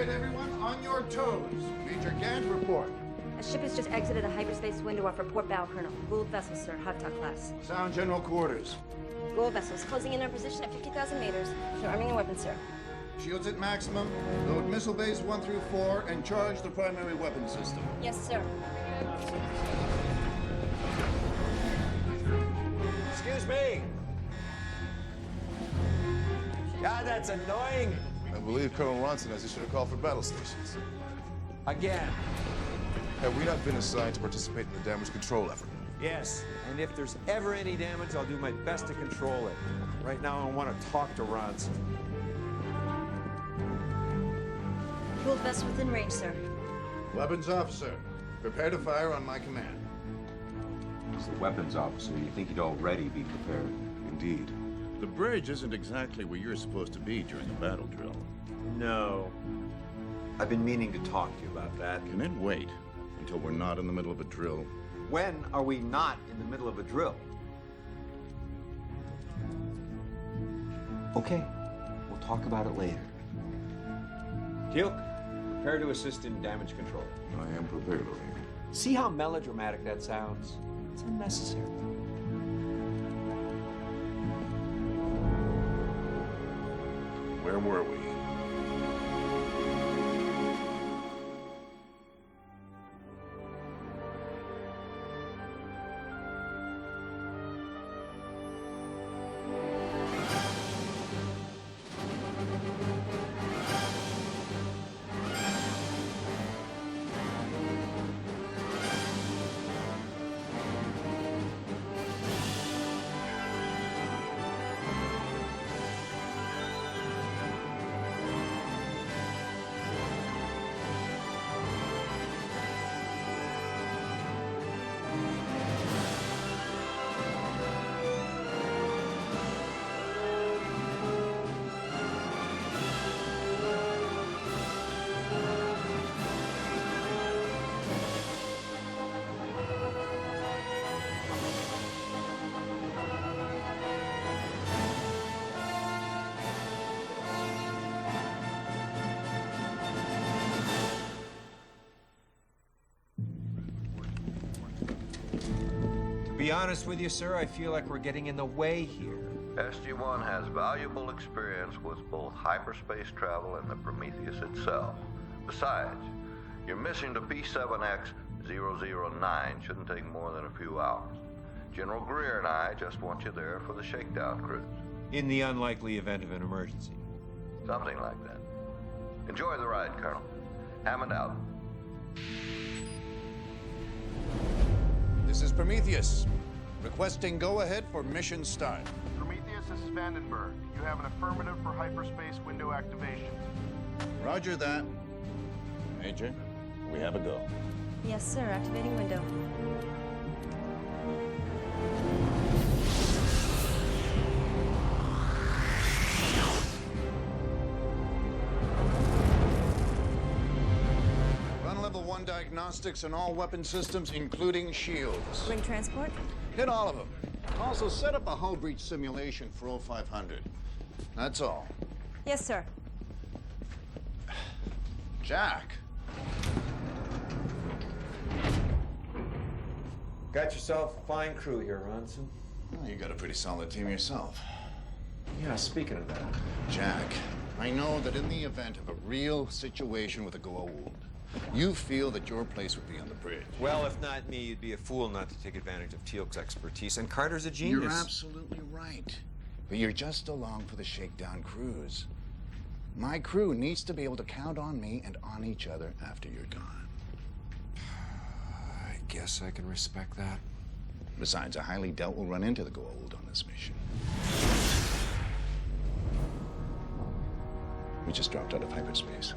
right, everyone, on your toes. Major Gant, report. A ship has just exited the hyperspace window off our port bow, Colonel. Gould vessel, sir. Hottok class. Sound general quarters. Gould vessels closing in on position at 50,000 meters. They're arming their weapons, sir. Shields at maximum. Load missile bays 1 through 4 and charge the primary weapon system. Yes, sir. Excuse me. God, that's annoying. I believe Colonel Ronson has issued a call for battle stations. Again. Have we not been assigned to participate in the damage control effort? Yes, and if there's ever any damage, I'll do my best to control it. Right now, I want to talk to Ronson. Gould vessel within range, sir. Weapons officer, prepare to fire on my command. As the weapons officer, you think he'd already be prepared. Indeed. The bridge isn't exactly where you're supposed to be during a battle drill. No. I've been meaning to talk to you about that. Can it wait until we're not in the middle of a drill? When are we not in the middle of a drill? Okay, we'll talk about it later. Teal'c, prepare to assist in damage control. I am prepared, O'Neill. See how melodramatic that sounds? It's unnecessary. Where were we? To be honest with you, sir, I feel like we're getting in the way here. SG-1 has valuable experience with both hyperspace travel and the Prometheus itself. Besides, your mission to P7X-009 shouldn't take more than a few hours. General Greer and I just want you there for the shakedown cruise. In the unlikely event of an emergency. Something like that. Enjoy the ride, Colonel. Hammond out. This is Prometheus. Requesting go-ahead for mission start. Prometheus, this is Vandenberg. You have an affirmative for hyperspace window activation. Roger that. Major, we have a go. Yes, sir. Activating window. Run level 1 diagnostics on all weapon systems, including shields. Ring transport. Hit all of them. Also, set up a hull breach simulation for 0500. That's all. Yes, sir. Jack. Got yourself a fine crew here, Ronson. Well, you got a pretty solid team yourself. Yeah, speaking of that. Jack, I know that in the event of a real situation with a Goa wound, you feel that your place would be on the bridge. Well, if not me, you'd be a fool not to take advantage of Teal'c's expertise, and Carter's a genius. You're absolutely right. But you're just along for the shakedown cruise. My crew needs to be able to count on me and on each other after you're gone. I guess I can respect that. Besides, I highly doubt we'll run into the Goa'uld on this mission. We just dropped out of hyperspace.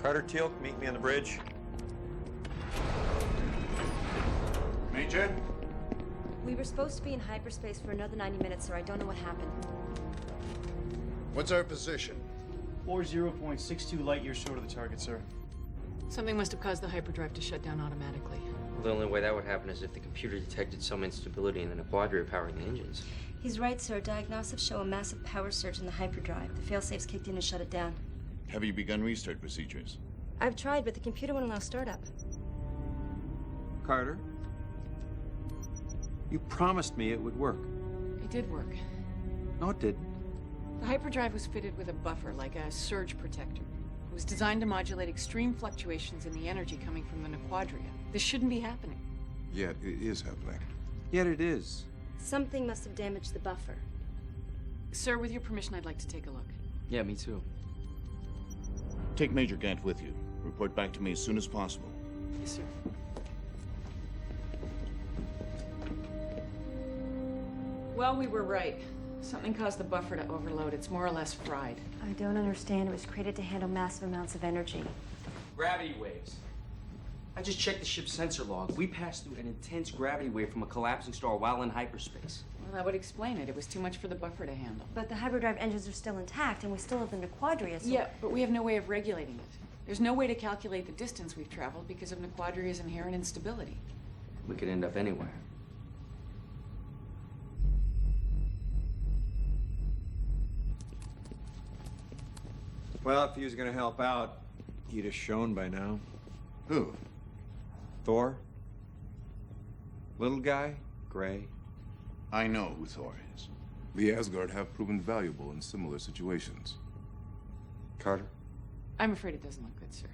Carter, Teal'c, meet me on the bridge. Major? We were supposed to be in hyperspace for another 90 minutes, sir. I don't know what happened. What's our position? 40.62 light years short of the target, sir. Something must have caused the hyperdrive to shut down automatically. Well, the only way that would happen is if the computer detected some instability in the quadria powering the engines. He's right, sir. Diagnostics show a massive power surge in the hyperdrive. The failsafe's kicked in and shut it down. Have you begun restart procedures? I've tried, but the computer won't allow startup. Carter, you promised me it would work. It did work. No, it didn't. The hyperdrive was fitted with a buffer, like a surge protector. It was designed to modulate extreme fluctuations in the energy coming from the Nequadria. This shouldn't be happening. Yet it is happening. Yet it is. Something must have damaged the buffer. Sir, with your permission, I'd like to take a look. Yeah, me too. Take Major Gant with you. Report back to me as soon as possible. Yes, sir. Well, we were right. Something caused the buffer to overload. It's more or less fried. I don't understand. It was created to handle massive amounts of energy. Gravity waves. I just checked the ship's sensor log. We passed through an intense gravity wave from a collapsing star while in hyperspace. Well, that would explain it. It was too much for the buffer to handle. But the hyperdrive engines are still intact, and we still have the Nequadria, so... Yeah, but we have no way of regulating it. There's no way to calculate the distance we've traveled because of Nequadria's inherent instability. We could end up anywhere. Well, if he was going to help out, he'd have shown by now. Who? Thor? Little guy? Gray? I know who Thor is. The Asgard have proven valuable in similar situations. Carter? I'm afraid it doesn't look good, sir.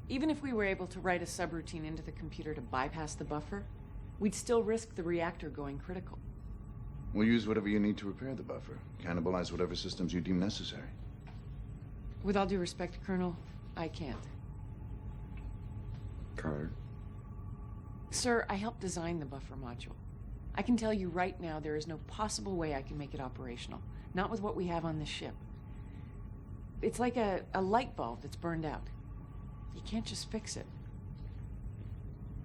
Even if we were able to write a subroutine into the computer to bypass the buffer, we'd still risk the reactor going critical. We'll use whatever you need to repair the buffer. Cannibalize whatever systems you deem necessary. With all due respect, Colonel, I can't. Carter? Sir, I helped design the buffer module. I can tell you right now there is no possible way I can make it operational. Not with what we have on this ship. It's like a light bulb that's burned out. You can't just fix it.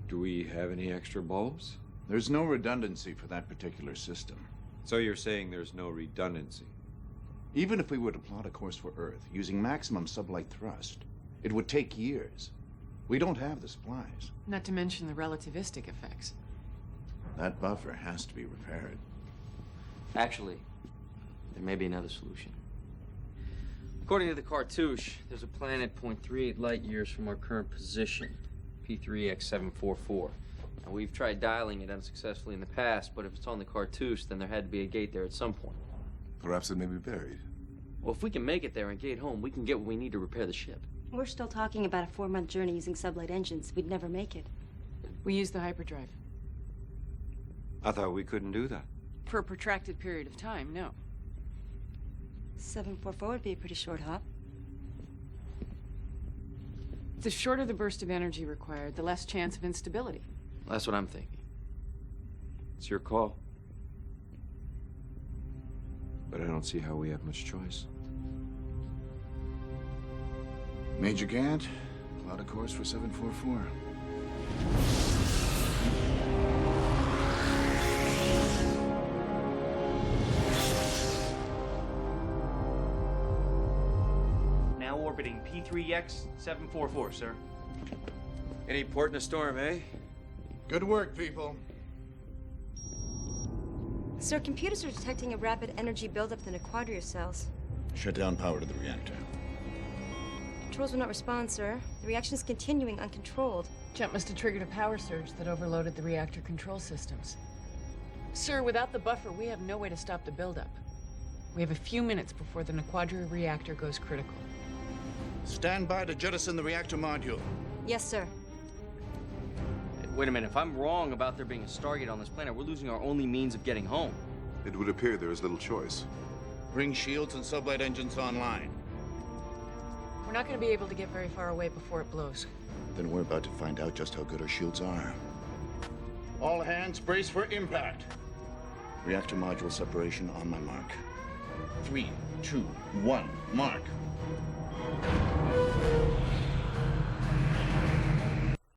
Do we have any extra bulbs? There's no redundancy for that particular system. So you're saying there's no redundancy? Even if we were to plot a course for Earth using maximum sublight thrust, it would take years. We don't have the supplies. Not to mention the relativistic effects. That buffer has to be repaired. Actually, there may be another solution. According to the cartouche, there's a planet 0.38 light years from our current position, P3X744. Now, we've tried dialing it unsuccessfully in the past, but if it's on the cartouche, then there had to be a gate there at some point. Perhaps it may be buried. Well, if we can make it there and gate home, we can get what we need to repair the ship. We're still talking about a 4-month journey using sublight engines. We'd never make it. We use the hyperdrive. I thought we couldn't do that. For a protracted period of time, no. 744 would be a pretty short hop. The shorter the burst of energy required, the less chance of instability. That's what I'm thinking. It's your call. But I don't see how we have much choice. Major Gant, plot a course for 744. Now orbiting P3X744, sir. Any port in a storm, eh? Good work, people. Sir, computers are detecting a rapid energy buildup in the Nequadria cells. Shut down power to the reactor. Controls will not respond, sir. The reaction's continuing uncontrolled. Jump must have triggered a power surge that overloaded the reactor control systems. Sir, without the buffer, we have no way to stop the buildup. We have a few minutes before the Nequadria reactor goes critical. Stand by to jettison the reactor module. Yes, sir. Wait a minute, if I'm wrong about there being a StarGate on this planet, we're losing our only means of getting home. It would appear there is little choice. Bring shields and sublight engines online. We're not going to be able to get very far away before it blows. Then we're about to find out just how good our shields are. All hands brace for impact. Reactor module separation on my mark. 3, 2, 1, mark.